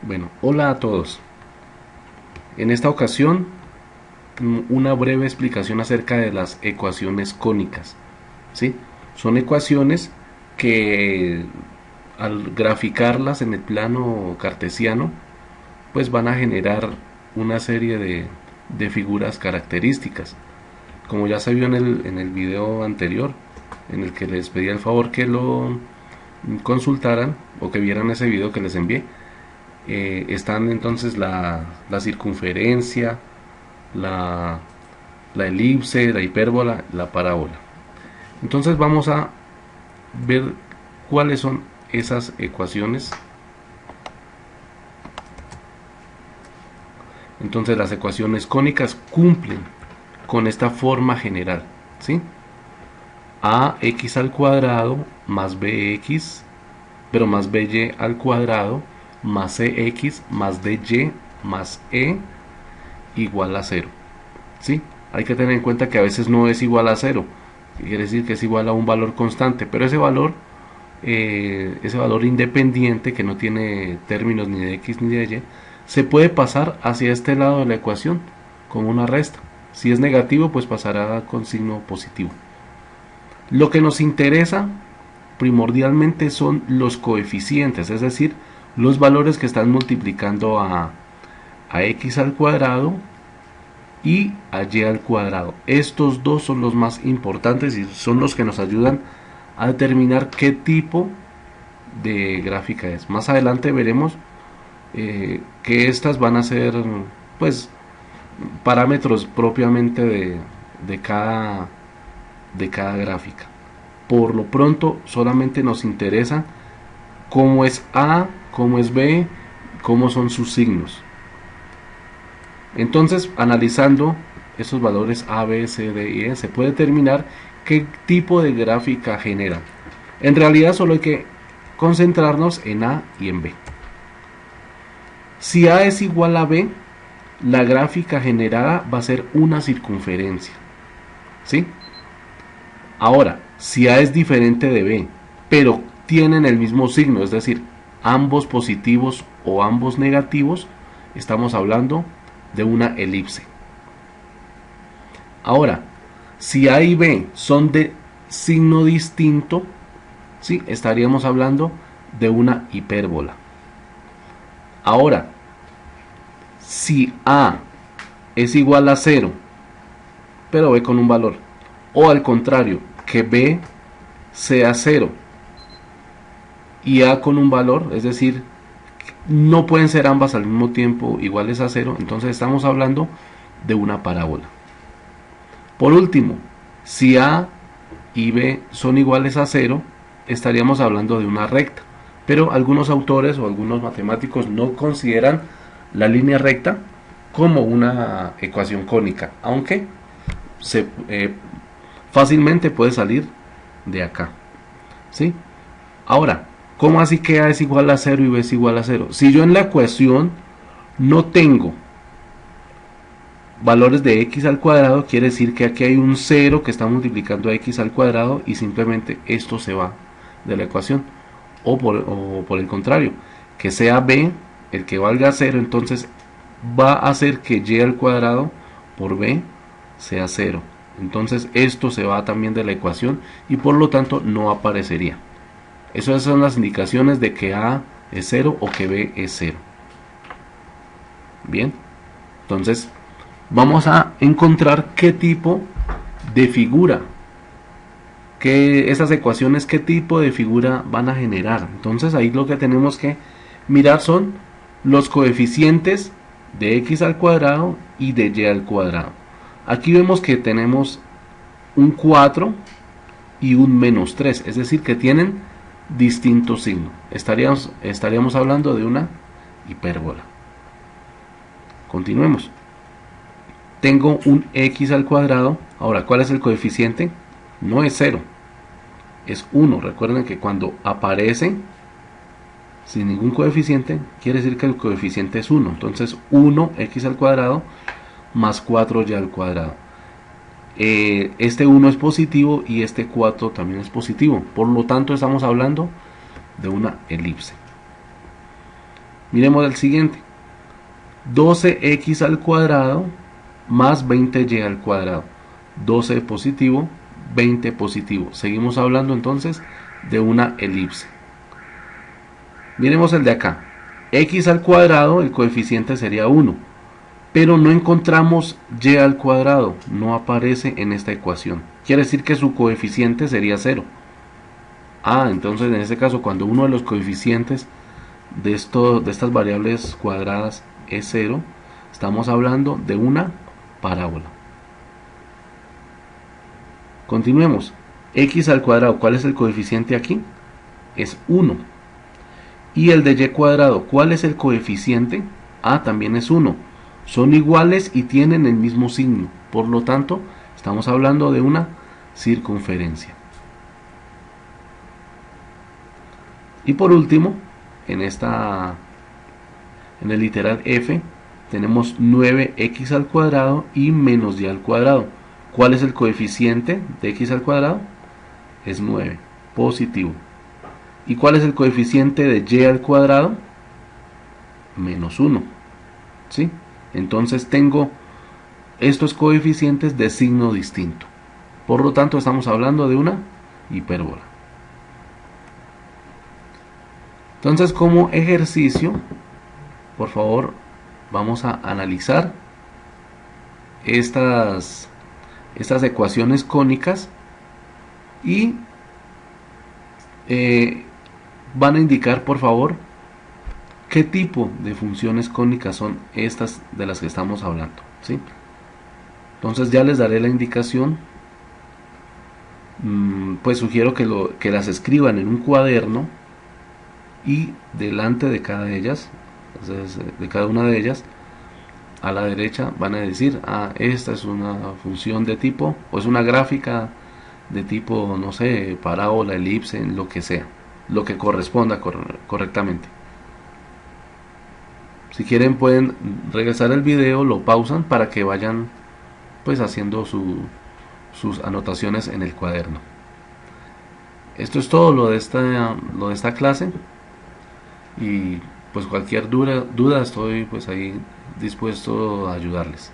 Bueno, hola a todos. En esta ocasión, una breve explicación acerca de las ecuaciones cónicas. ¿Sí? Son ecuaciones que al graficarlas en el plano cartesiano, pues van a generar una serie de figuras características. Como ya se vio en el video anterior, en el que les pedí el favor que lo consultaran o que vieran ese video que les envié, están entonces la circunferencia, la, la elipse, la hipérbola, la parábola. Entonces vamos a ver cuáles son esas ecuaciones. Entonces las ecuaciones cónicas cumplen con esta forma general, ¿sí? Ax al cuadrado más bx, pero más by al cuadrado más cx más dy más e igual a cero. ¿Sí? Hay que tener en cuenta que a veces no es igual a cero, quiere decir que es igual a un valor constante, pero ese valor independiente que no tiene términos ni de x ni de y, se puede pasar hacia este lado de la ecuación como una resta. Si es negativo, pues pasará con signo positivo. Lo que nos interesa primordialmente son los coeficientes, es decir, los valores que están multiplicando a x al cuadrado y a y al cuadrado. Estos dos son los más importantes y son los que nos ayudan a determinar qué tipo de gráfica es. Más adelante veremos que estas van a ser pues parámetros propiamente de cada gráfica. Por lo pronto solamente nos interesa cómo es A, cómo es B, cómo son sus signos. Entonces, analizando esos valores A, B, C, D y E, se puede determinar qué tipo de gráfica genera. En realidad solo hay que concentrarnos en A y en B. Si A es igual a B, la gráfica generada va a ser una circunferencia. ¿Sí? Ahora, si A es diferente de B, pero tienen el mismo signo, es decir, ambos positivos o ambos negativos, estamos hablando de una elipse. Ahora, si A y B son de signo distinto, ¿sí? Estaríamos hablando de una hipérbola. Ahora, si A es igual a 0, pero B con un valor, o al contrario, que B sea 0 y A con un valor, es decir, no pueden ser ambas al mismo tiempo iguales a 0, entonces estamos hablando de una parábola. Por último, si A y B son iguales a 0, estaríamos hablando de una recta, pero algunos autores o algunos matemáticos no consideran la línea recta como una ecuación cónica, aunque fácilmente puede salir de acá. ¿Sí? Ahora, ¿cómo así que A es igual a 0 y B es igual a 0? Si yo en la ecuación no tengo valores de x al cuadrado, quiere decir que aquí hay un 0 que está multiplicando a x al cuadrado y simplemente esto se va de la ecuación. O por el contrario, que sea b el que valga 0, entonces va a hacer que y al cuadrado por b sea 0. Entonces esto se va también de la ecuación y por lo tanto no aparecería. Esas son las indicaciones de que a es 0 o que b es 0. Bien, entonces vamos a encontrar qué tipo de figura, que esas ecuaciones qué tipo de figura van a generar. Entonces ahí lo que tenemos que mirar son los coeficientes de x al cuadrado y de y al cuadrado. Aquí vemos que tenemos un 4 y un menos 3, es decir que tienen distintos signos. Estaríamos hablando de una hipérbola. Continuemos. Tengo un x al cuadrado. Ahora, ¿cuál es el coeficiente? No es 0, es 1. Recuerden que cuando aparece sin ningún coeficiente, quiere decir que el coeficiente es 1. Entonces 1x al cuadrado más 4y al cuadrado. Este 1 es positivo y este 4 también es positivo. Por lo tanto estamos hablando de una elipse. Miremos el siguiente. 12x al cuadrado más 20y al cuadrado. 12 positivo, 20 positivo. Seguimos hablando entonces de una elipse. Miremos el de acá. X al cuadrado, el coeficiente sería 1. Pero no encontramos y al cuadrado. No aparece en esta ecuación. Quiere decir que su coeficiente sería 0. Entonces en este caso, cuando uno de los coeficientes de estas variables cuadradas es 0, estamos hablando de una parábola. Continuemos. X al cuadrado, ¿cuál es el coeficiente aquí? Es 1. Y el de y cuadrado, ¿cuál es el coeficiente? También es 1. Son iguales y tienen el mismo signo. Por lo tanto, estamos hablando de una circunferencia. Y por último, en el literal f, tenemos 9x al cuadrado y menos y al cuadrado. ¿Cuál es el coeficiente de x al cuadrado? Es 9, positivo. ¿Y cuál es el coeficiente de y al cuadrado? Menos 1. ¿Sí? Entonces tengo estos coeficientes de signo distinto. Por lo tanto, estamos hablando de una hipérbola. Entonces, como ejercicio, por favor, vamos a analizar estas ecuaciones cónicas y van a indicar, por favor, qué tipo de funciones cónicas son estas de las que estamos hablando, ¿sí? Entonces ya les daré la indicación. Pues sugiero que las escriban en un cuaderno y delante de cada de ellas, entonces, de cada una de ellas, a la derecha van a decir, esta es una función de tipo, o es una gráfica de tipo, no sé, parábola, elipse, lo que sea, lo que corresponda correctamente. Si quieren pueden regresar el video, lo pausan para que vayan pues haciendo sus anotaciones en el cuaderno. Esto es todo lo de esta clase, y pues cualquier duda estoy pues ahí dispuesto a ayudarles.